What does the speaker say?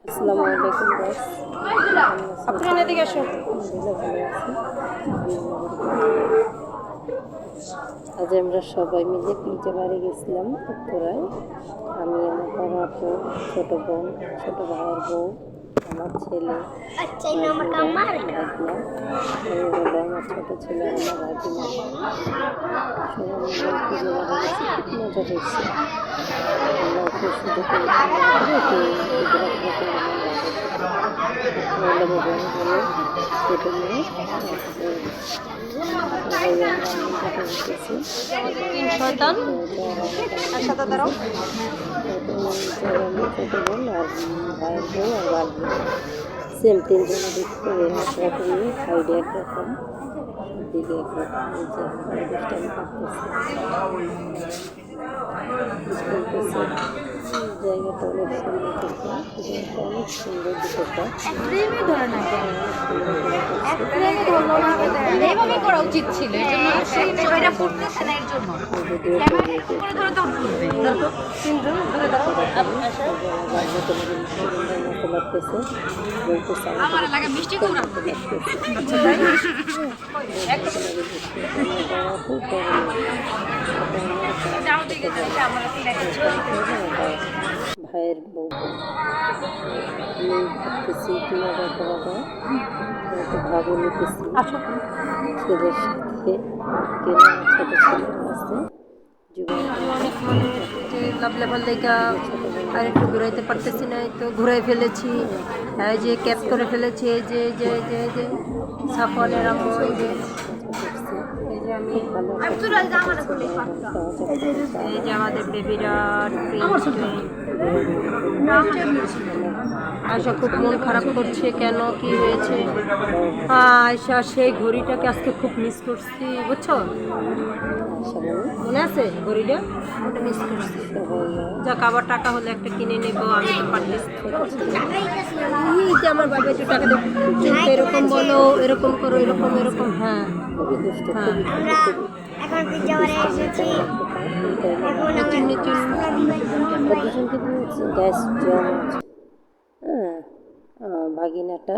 আসসালামু আলাইকুম গাইস। আপনারা এদিকে আসুন। আজ আমরা সবাই মিলে পিজা বাড়ি গেছিলাম উত্তরায়। আমি, আমার বাবা, ছোট বোন, ছোট ভাইয়ের বউ, আমার ছেলে, ভাগনা, এই হলো আমার ছোট ছেলে, আমার ভাগিনা। সবাই মিলে পিজা বাড়ি গেছি, খুব মজা হয়েছে। আমরা ওকে শুধু ছোট মেয়ে শয়তান আর সাদা দাঁড়াও। ছোট বোন আর ভাইয়ের বউ আর ভাগ্নি সেম তিনজনে দেখতে একরকম নিয়ে সাইডে একরকম দিকে একরকম দুষ্টামি করতেছে। জায়গাটা অনেক সুন্দর দেখতে, অনেক সুন্দর দুটোটা এইভাবে করা উচিত ছিল। ভাইয়ের বউ আমি ভাবতেছি কীভাবে করা যায়, একটু ভাবও নিতেছি ছেলের সাথে কেনা ছোট ছেলে আছে আর একটু ঘুরাইতে পারতেছি না, তো ঘুরাই ফেলেছি। এই যে ক্যাপ করে ফেলেছি। এই যে যে যে যে সাফনের আম্মু, এই যে এই যে আমাদের বেবিরা আয়শা খুব মন খারাপ করছে। কেন, কি হয়েছে? আয়শা সেই ঘড়িটাকে আজকে খুব মিস করছি, বুঝছো? মনে আছে ঘড়িটা? ওটা মিস করছি। যাক, আবার টাকা হলে একটা কিনে নেব। আমি তো পারতেছি। এই যে আমার বাবা একটু টাকা দেবো, এরকম বলো, এরকম করো, এরকম এরকম। হ্যাঁ হ্যাঁ, গ্যাস জম। হ্যাঁ, ভাগিনাটা